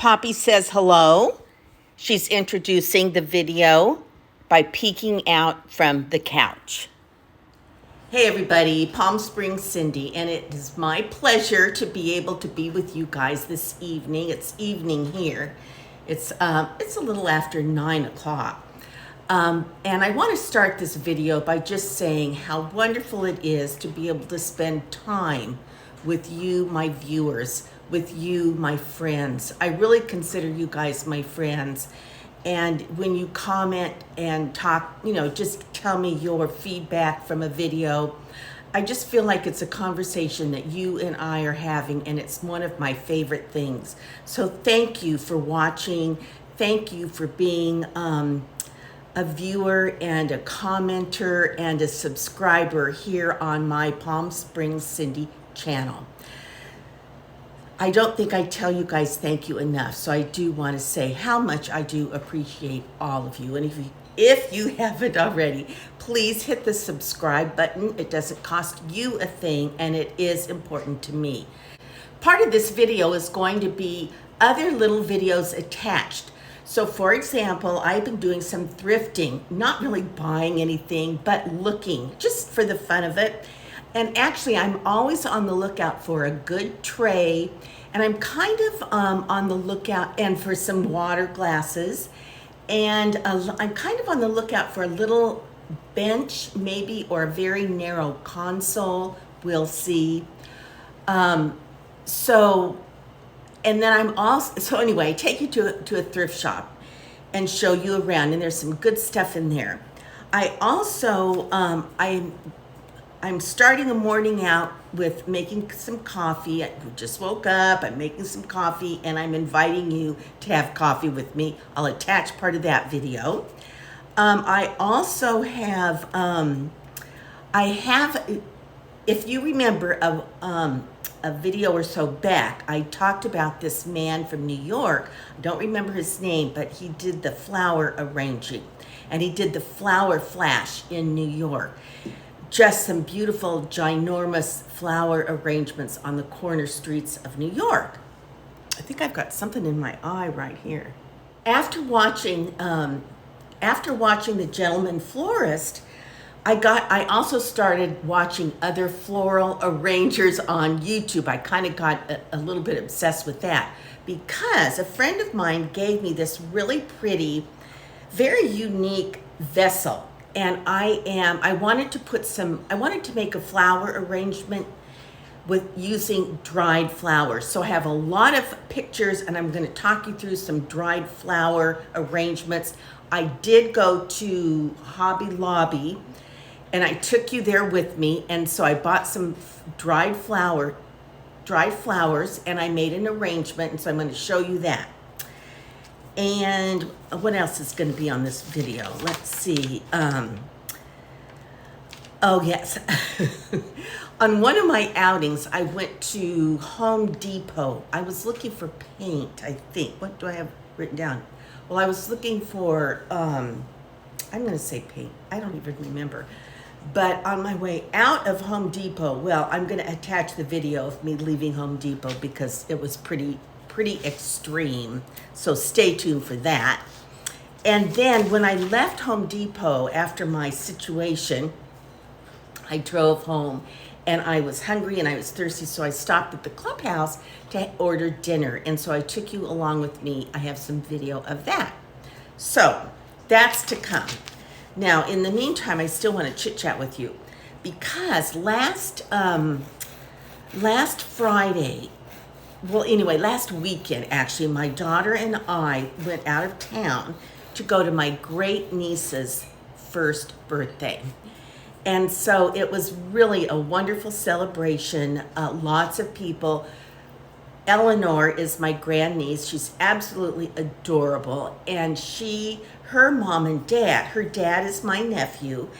Poppy says hello. She's introducing the video by peeking out from the couch. Hey everybody, Palm Springs Cindy, and it is my pleasure to be able to be with you guys this evening. It's evening here. It's a little after 9 o'clock. And I want to start this video by just saying how wonderful it is to be able to spend time with you, my viewers, with you, my friends. I really consider you guys my friends. And when you comment and talk, just tell me your feedback from a video, I just feel like it's a conversation that you and I are having, and it's one of my favorite things. So thank you for watching. Thank you for being a viewer and a commenter and a subscriber here on my Palm Springs Cindy channel. I don't think I tell you guys thank you enough, so I do want to say how much I do appreciate all of you. And if you haven't already, please hit the subscribe button. It doesn't cost you a thing, and it is important to me. Part of this video is going to be other little videos attached. So for example, I've been doing some thrifting, not really buying anything, but looking just for the fun of it. And actually, I'm always on the lookout for a good tray, and I'm kind of on the lookout and for some water glasses, and I'm kind of on the lookout for a little bench, maybe, or a very narrow console. We'll see. And then I'm also, so anyway, I take you to a thrift shop and show you around, and there's some good stuff in there. I also, I'm starting a morning out with making some coffee. I just woke up, I'm making some coffee, and I'm inviting you to have coffee with me. I'll attach part of that video. I also have, if you remember a video or so back, I talked about this man from New York. I don't remember his name, but he did the flower arranging, and he did the flower flash in New York. Just some beautiful, ginormous flower arrangements on the corner streets of New York. I think I've got something in my eye right here. After watching The Gentleman Florist, I also started watching other floral arrangers on YouTube. I kind of got a little bit obsessed with that because a friend of mine gave me this really pretty, very unique vessel. And I wanted to make a flower arrangement with using dried flowers. So I have a lot of pictures, and I'm going to talk you through some dried flower arrangements. I did go to Hobby Lobby, and I took you there with me. And so I bought some dried flowers, and I made an arrangement. And so I'm going to show you that. And what else is going to be on this video? Let's see. Oh, yes. On one of my outings, I went to Home Depot. I was looking for paint, I think. What do I have written down? Well, I was looking for, I'm going to say paint. I don't even remember. But on my way out of Home Depot, well, I'm going to attach the video of me leaving Home Depot because it was pretty extreme, so stay tuned for that. And then when I left Home Depot after my situation, I drove home, and I was hungry and I was thirsty, so I stopped at the clubhouse to order dinner, and so I took you along with me. I have some video of that, so that's to come. Now, in the meantime, I still want to chit chat with you because last Friday, well, anyway, last weekend, actually, my daughter and I went out of town to go to my great niece's first birthday. And so it was really a wonderful celebration. Lots of people. Eleanor is my grandniece. She's absolutely adorable. And her mom and dad, her dad is my nephew.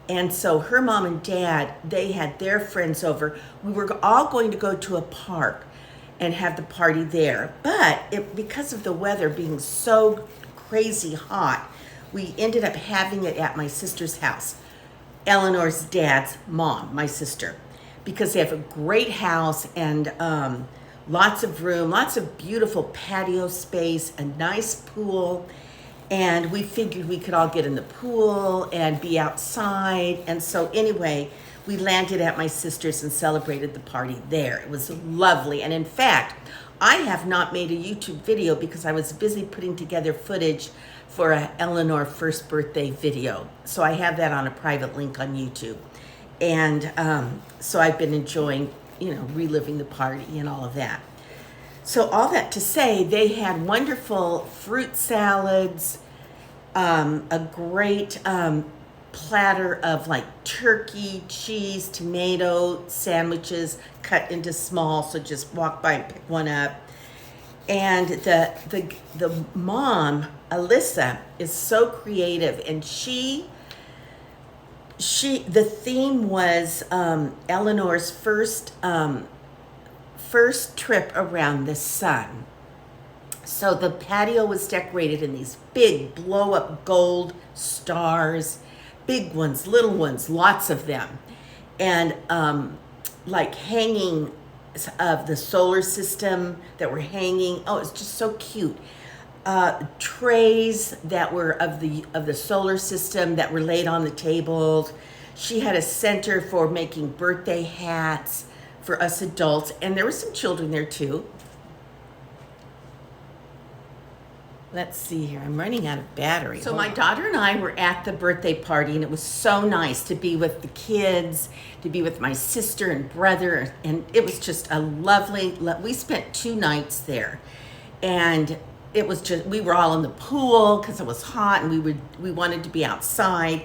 And so her mom and dad, they had their friends over. We were all going to go to a park and have the party there. But because of the weather being so crazy hot, we ended up having it at my sister's house, Eleanor's dad's mom, my sister, because they have a great house, and lots of room, lots of beautiful patio space, a nice pool. And we figured we could all get in the pool and be outside. And so anyway, we landed at my sister's and celebrated the party there. It was lovely. And in fact, I have not made a YouTube video because I was busy putting together footage for a Eleanor first birthday video. So I have that on a private link on YouTube. And so I've been enjoying, reliving the party and all of that. So all that to say, they had wonderful fruit salads, a great platter of like turkey, cheese, tomato sandwiches cut into small, so just walk by and pick one up. And the mom, Alyssa, is so creative, and the theme was Eleanor's first trip around the sun. So the patio was decorated in these big blow-up gold stars, big ones, little ones, lots of them. And like hanging of the solar system that were hanging. Oh, it's just so cute. Trays that were of the solar system that were laid on the tables. She had a center for making birthday hats for us adults, and there were some children there too. Let's see here, I'm running out of battery. So my daughter and I were at the birthday party, and it was so nice to be with the kids, to be with my sister and brother, and it was just a lovely, we spent 2 nights there. And it was just, we were all in the pool because it was hot, and we wanted to be outside.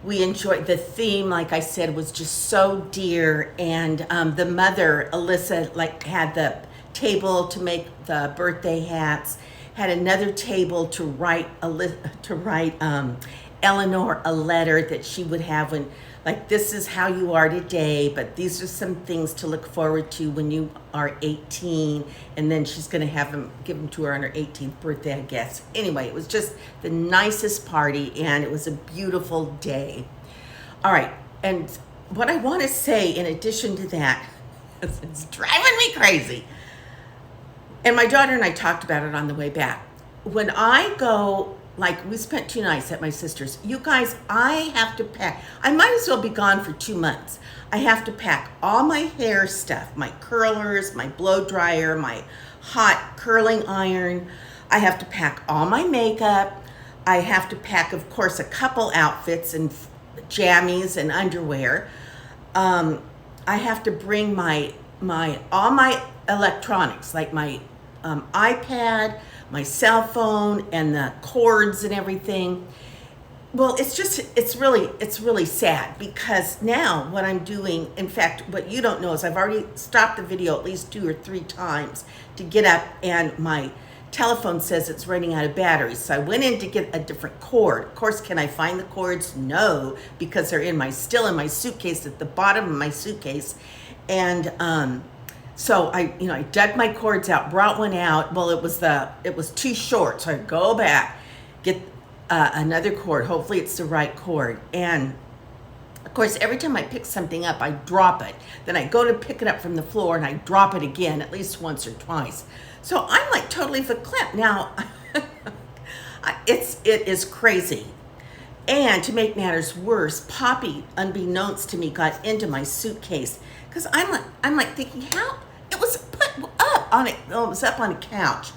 We enjoyed the theme, like I said, was just so dear. And the mother, Alyssa, like had the table to make the birthday hats, had another table to write Eleanor a letter that she would have when, like, this is how you are today, but these are some things to look forward to when you are 18. And then she's going to give them to her on her 18th birthday, I guess. Anyway, it was just the nicest party, and it was a beautiful day. All right, and what I want to say in addition to that, it's driving me crazy. And my daughter and I talked about it on the way back. When I go, like, we spent 2 nights at my sister's. You guys, I have to pack. I might as well be gone for 2 months. I have to pack all my hair stuff, my curlers, my blow dryer, my hot curling iron. I have to pack all my makeup. I have to pack, of course, a couple outfits and jammies and underwear. I have to bring all my electronics, like my iPad, my cell phone, and the cords and everything. Well, it's really sad, because now what I'm doing, in fact, what you don't know is I've already stopped the video at least 2 or 3 times to get up, and my telephone says it's running out of batteries. So I went in to get a different cord. Of course, can I find the cords? No, because they're still in my suitcase, at the bottom of my suitcase. And so I dug my cords out, brought one out. Well, it was too short, so I go back, get another cord. Hopefully it's the right cord. And of course, every time I pick something up, I drop it. Then I go to pick it up from the floor, and I drop it again, at least once or twice. So I'm like totally verklempt. Now, it is crazy. And to make matters worse, Poppy, unbeknownst to me, got into my suitcase, because I'm like thinking, how it was put up on it. Oh, it was up on a couch,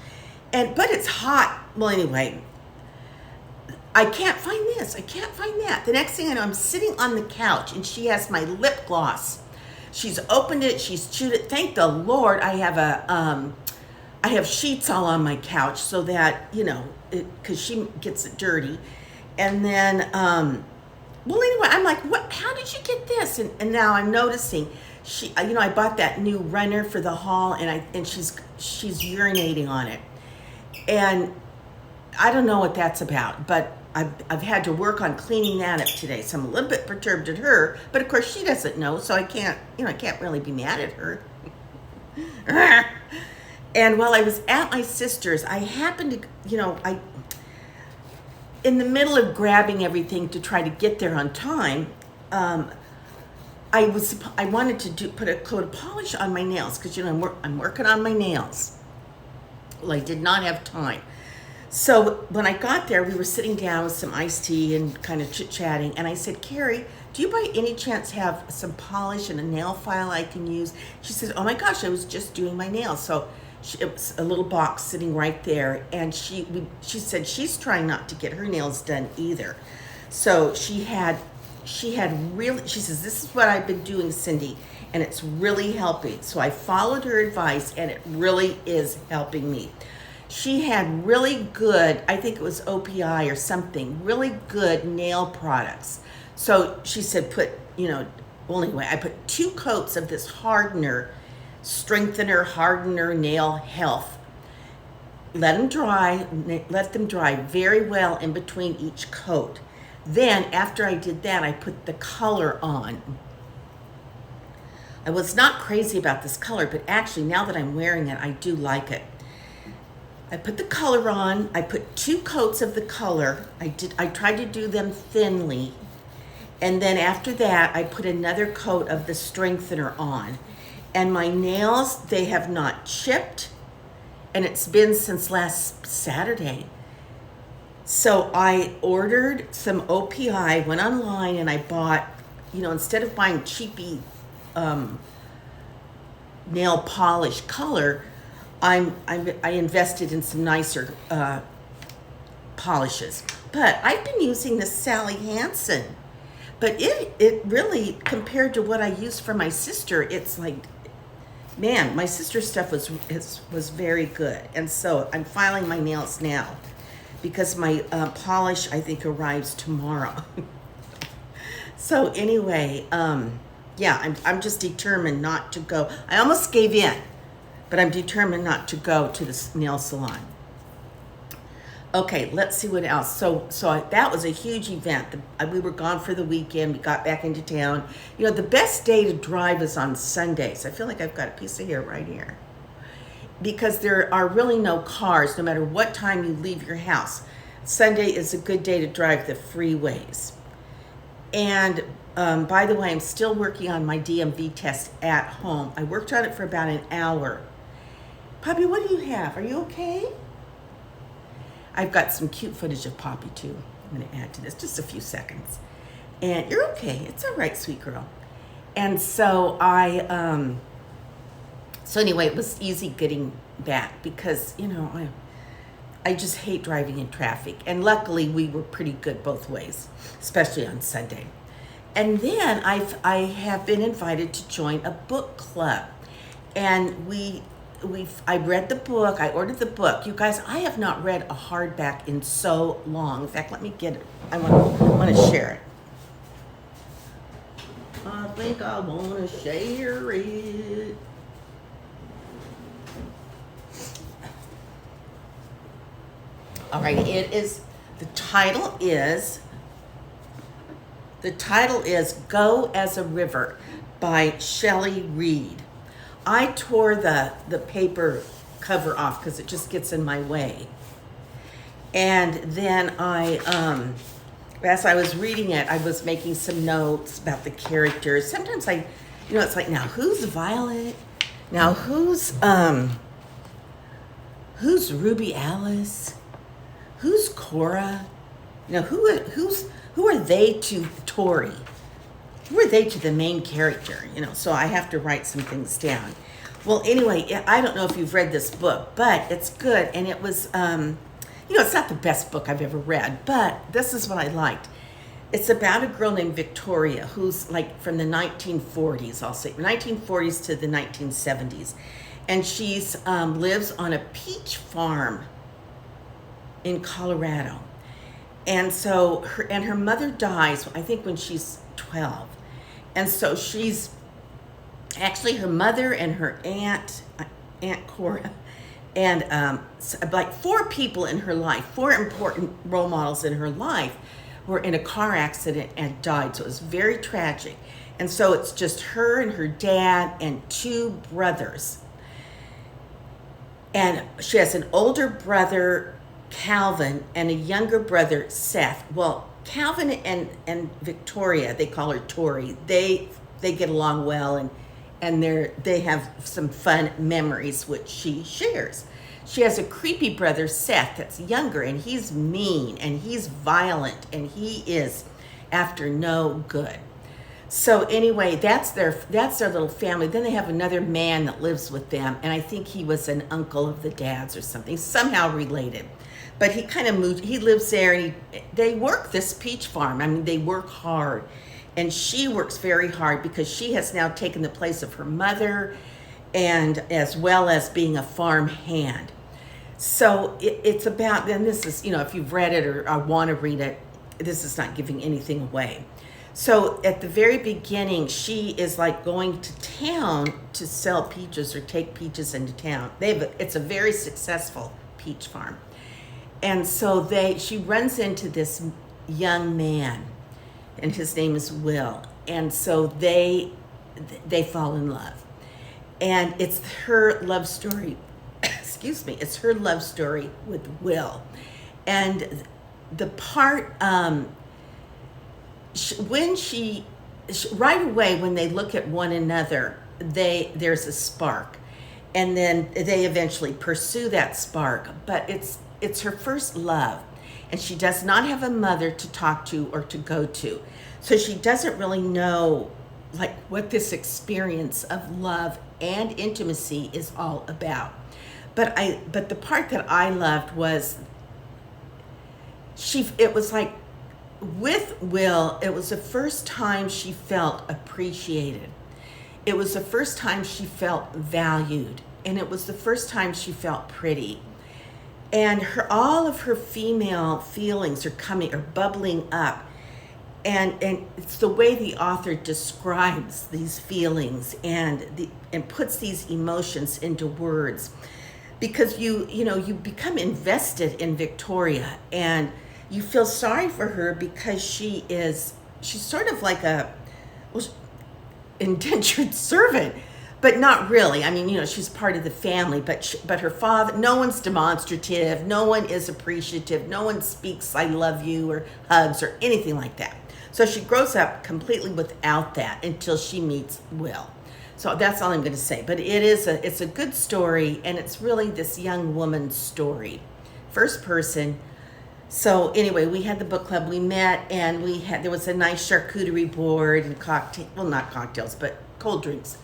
but it's hot. Well, anyway, I can't find this. I can't find that. The next thing I know, I'm sitting on the couch, and she has my lip gloss. She's opened it. She's chewed it. Thank the Lord, I have sheets all on my couch so that, because she gets it dirty. And then, well, anyway, I'm like, what? How did you get this? And now I'm noticing I bought that new runner for the hall, and she's urinating on it. And I don't know what that's about, but I've had to work on cleaning that up today. So I'm a little bit perturbed at her, but of course she doesn't know, so I can't really be mad at her. And while I was at my sister's, I happened to, in the middle of grabbing everything to try to get there on time, I wanted to put a coat of polish on my nails because I'm working on my nails. Well, I did not have time. So when I got there, we were sitting down with some iced tea and kind of chit-chatting, and I said, Carrie, do you by any chance have some polish and a nail file I can use? She said, oh my gosh, I was just doing my nails. So it was a little box sitting right there, and she said she's trying not to get her nails done either. So she says, this is what I've been doing, Cindy, and it's really helping. So I followed her advice, and it really is helping me. She had really good, I think it was OPI or something, really good nail products. So she said, well, anyway, I put 2 coats of this hardener nail health. Let them dry very well in between each coat. Then after I did that, I put the color on. I was not crazy about this color, but actually now that I'm wearing it, I do like it. I put the color on. I put 2 coats of the color. I tried to do them thinly. And then after that, I put another coat of the strengthener on. And my nails, they have not chipped. And it's been since last Saturday. So I ordered some OPI, went online, and I bought, instead of buying cheapy nail polish color, I invested in some nicer polishes. But I've been using this Sally Hansen. But it really, compared to what I used for my sister, it's like, man, my sister's stuff was very good. And so I'm filing my nails now because my polish, I think, arrives tomorrow. So anyway, yeah, I'm just determined not to go. I almost gave in, but I'm determined not to go to the nail salon. Okay, let's see what else. So that was a huge event. We were gone for the weekend. We got back into town. The best day to drive is on Sundays. I feel like I've got a piece of hair right here. Because there are really no cars, no matter what time you leave your house. Sunday is a good day to drive the freeways. And by the way, I'm still working on my DMV test at home. I worked on it for about an hour. Poppy, what do you have? Are you okay? I've got some cute footage of Poppy too. I'm going to add to this, just a few seconds. And you're okay. It's all right, sweet girl. And so so anyway, it was easy getting back because, I just hate driving in traffic. And luckily we were pretty good both ways, especially on Sunday. And then I have been invited to join a book club. And I read the book. I ordered the book. You guys, I have not read a hardback in so long. In fact, let me get it. I want to share it. I think I want to share it. All right, the title is Go as a River by Shelley Reed. I tore the paper cover off because it just gets in my way. And then as I was reading it, I was making some notes about the characters. Sometimes it's like, now who's Violet? Now who's Ruby Alice? Who's Cora? Who are they to Tori? Who are they to the main character? So I have to write some things down. Well, anyway, I don't know if you've read this book, but it's good. And it was, it's not the best book I've ever read, but this is what I liked. It's about a girl named Victoria who's like from the 1940s, I'll say, 1940s to the 1970s. And she's lives on a peach farm in Colorado. And so her mother dies, I think, when she's 12. And so she's actually her mother and her Aunt Cora, and like 4 people in her life, 4 important role models in her life were in a car accident and died. So it was very tragic. And so it's just her and her dad and 2 brothers. And she has an older brother, Calvin, and a younger brother, Seth. Well, Calvin and Victoria, they call her Tori, they they get along well, and they have some fun memories which she shares. She has a creepy brother, Seth, that's younger, and he's mean and he's violent and he is after no good. So anyway, that's their little family. Then they have another man that lives with them, and I think he was an uncle of the dad's or something, somehow related. But he kind of moved. He lives there, and they work this peach farm. I mean, they work hard, and she works very hard because she has now taken the place of her mother, and as well as being a farm hand. So it's about. And this is, if you've read it or want to read it, this is not giving anything away. So at the very beginning, she is like going to town to sell peaches or take peaches into town. It's a very successful peach farm. And so she runs into this young man, and his name is Will. And so they fall in love. And it's her love story, excuse me, it's her love story with Will. And the part, right away when they look at one another, there's a spark, and then they eventually pursue that spark. But it's her first love, and she does not have a mother to talk to or to go to, so she doesn't really know like what this experience of love and intimacy is all about. But the part that I loved was it was like, with Will, it was the first time she felt appreciated. It was the first time she felt valued. And it was the first time she felt pretty. And all of her female feelings are bubbling up. And it's the way the author describes these feelings and puts these emotions into words. Because you become invested in Victoria, and you feel sorry for her because she's sort of like indentured servant, but not really. I mean, she's part of the family, but her father, no one's demonstrative, no one is appreciative, no one speaks "I love you" or hugs or anything like that. So she grows up completely without that until she meets Will. So that's all I'm going to say. But it's a good story, and it's really this young woman's story, first person. So anyway, we had the book club. We met, and there was a nice charcuterie board and not cocktails, but cold drinks.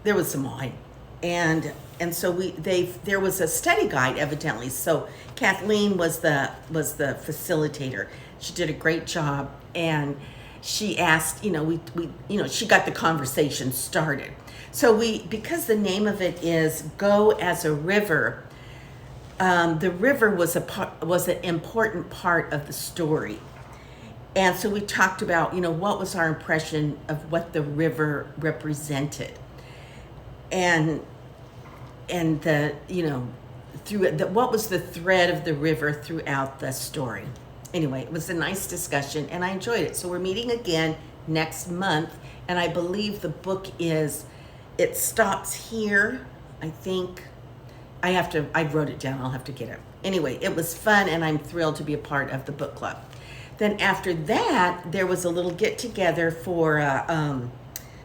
There was some wine, and so there was a study guide evidently. So Kathleen was the facilitator. She did a great job, and she asked, she got the conversation started. So because the name of it is Go as a River. The river was an important part of the story. And so we talked about, what was our impression of what the river represented. And what was the thread of the river throughout the story. Anyway, it was a nice discussion, and I enjoyed it. So we're meeting again next month, and I believe the book it stops here, I think. I wrote it down. I'll have to get it. Anyway, it was fun, and I'm thrilled to be a part of the book club. Then after that, there was a little get together for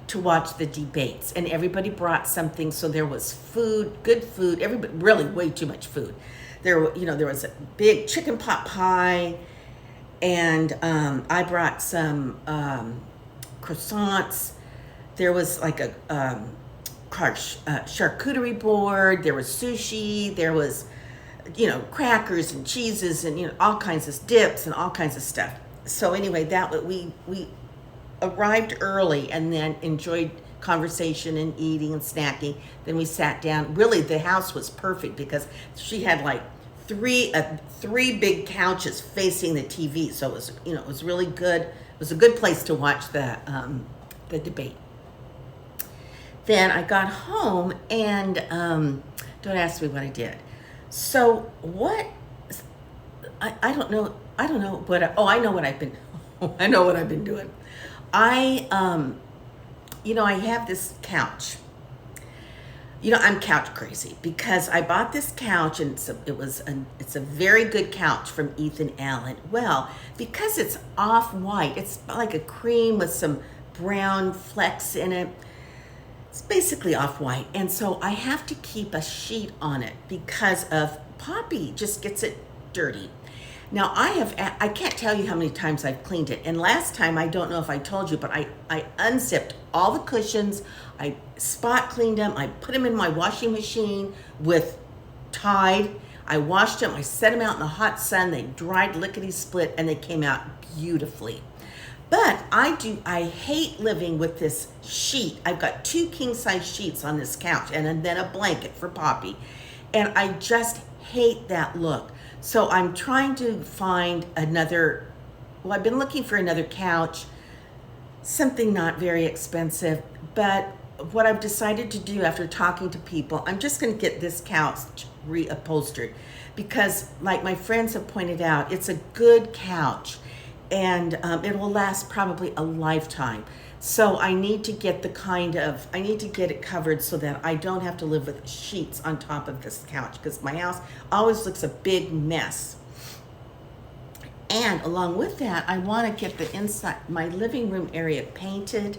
to watch the debates, and everybody brought something. So there was food, good food. Everybody, really way too much food. There was a big chicken pot pie, and I brought some croissants. There was like a charcuterie board. There was sushi. There was, crackers and cheeses and all kinds of dips and all kinds of stuff. So anyway, we arrived early and then enjoyed conversation and eating and snacking. Then we sat down. Really, the house was perfect because she had like three big couches facing the TV. So it was really good. It was a good place to watch the debate. Then I got home, and don't ask me what I did. So I don't know what I know what I've been doing. I have this couch. I'm couch crazy because I bought this couch, and it's a very good couch from Ethan Allen. Well, because it's off-white, it's like a cream with some brown flecks in it. It's basically off-white, and so I have to keep a sheet on it because of Poppy just gets it dirty. Now I can't tell you how many times I've cleaned it, and last time, I don't know if I told you, but I unzipped all the cushions, I spot cleaned them, I put them in my washing machine with Tide, I washed them, I set them out in the hot sun, they dried lickety-split, and they came out beautifully. But I hate living with this sheet. I've got 2 king-size sheets on this couch and then a blanket for Poppy. And I just hate that look. So I'm trying to find another, well, I've been looking for another couch, something not very expensive. But what I've decided to do after talking to people, I'm just going to get this couch reupholstered. Because like my friends have pointed out, it's a good couch. And it will last probably a lifetime. So I need to get it covered so that I don't have to live with sheets on top of this couch, because my house always looks a big mess. And along with that, I want to get the inside, my living room area painted.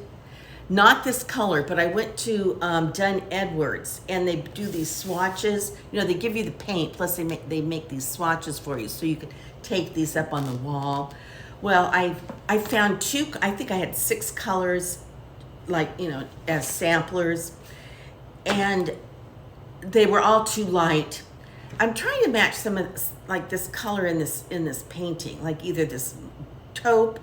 Not this color, but I went to Dunn Edwards, and they do these swatches. You know, they give you the paint, plus they make these swatches for you, so you can take these up on the wall. Well, I found 2, I think I had 6 colors, like, you know, as samplers, and they were all too light. I'm trying to match some of this, like this color in this painting, like either this taupe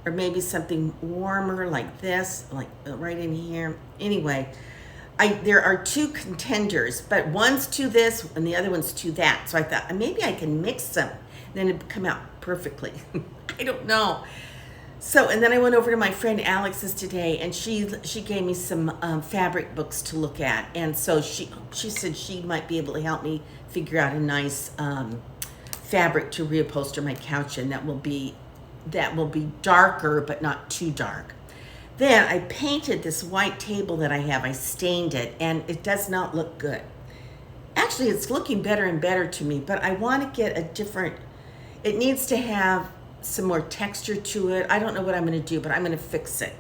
or maybe something warmer like this, like right in here. Anyway, there are 2 contenders, but one's to this and the other one's to that. So I thought maybe I can mix them, then it'd come out perfectly. I don't know. So, and then I went over to my friend Alex's today, and she gave me some fabric books to look at, and so she said she might be able to help me figure out a nice fabric to reupholster my couch, and that will be darker but not too dark. Then I painted this white table that I have. I stained it, and it does not look good. Actually, it's looking better and better to me, but I want to get a different. It needs to have some more texture to it. I don't know what I'm going to do, but I'm going to fix it.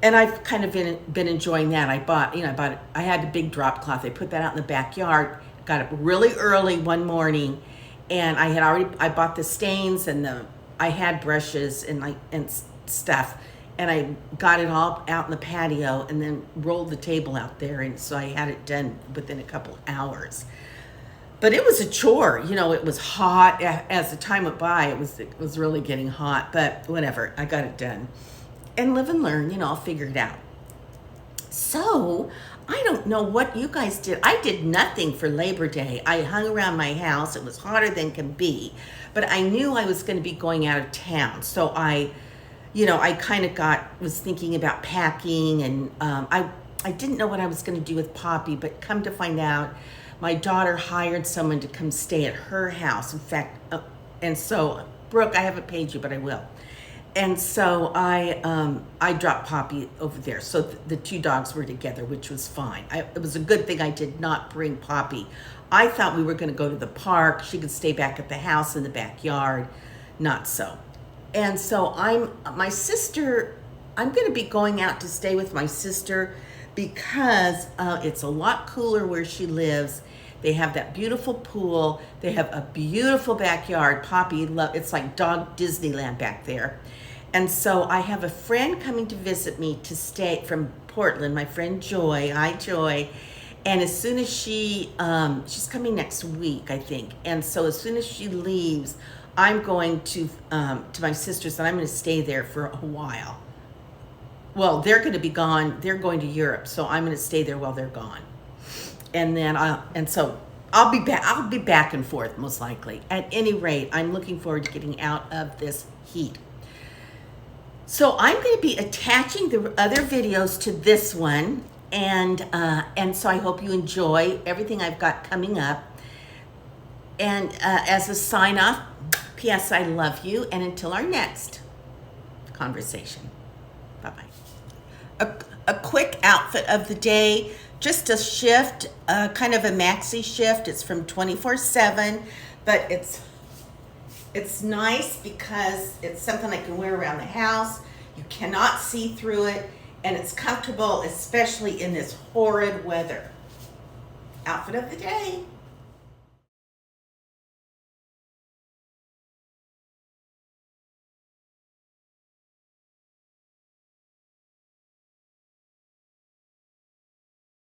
And I've kind of been enjoying that. I had a big drop cloth. I put that out in the backyard. Got up really early one morning, and I bought the stains, and I had brushes and stuff, and I got it all out in the patio, and then rolled the table out there, and so I had it done within a couple hours. But it was a chore, you know. It was hot as the time went by. It was really getting hot, but whatever. I got it done, and live and learn. You know, I'll figure it out. So I don't know what you guys did. I did nothing for Labor Day. I hung around my house. It was hotter than can be, but I knew I was going to be going out of town, so I kind of was thinking about packing, and I didn't know what I was going to do with Poppy, but come to find out, my daughter hired someone to come stay at her house. In fact, and so, Brooke, I haven't paid you, but I will. And so I dropped Poppy over there. So the 2 dogs were together, which was fine. It was a good thing I did not bring Poppy. I thought we were going to go to the park. She could stay back at the house in the backyard. Not so. And so I'm going to be going out to stay with my sister, because it's a lot cooler where she lives. They have that beautiful pool. They have a beautiful backyard. Poppy, it's like dog Disneyland back there. And so I have a friend coming to visit me to stay from Portland, my friend Joy. Hi, Joy. And as soon as she's coming next week, I think. And so as soon as she leaves, I'm going to my sister's, and I'm going to stay there for a while. Well, they're going to be gone. They're going to Europe, so I'm going to stay there while they're gone. And then so I'll be back. I'll be back and forth most likely. At any rate, I'm looking forward to getting out of this heat. So I'm going to be attaching the other videos to this one, and so I hope you enjoy everything I've got coming up. And as a sign off, P.S. I love you, and until our next conversation. Bye-bye. A quick outfit of the day, just a shift, kind of a maxi shift. It's from 24/7, but it's nice because it's something I can wear around the house. You cannot see through it, and it's comfortable, especially in this horrid weather. Outfit of the day.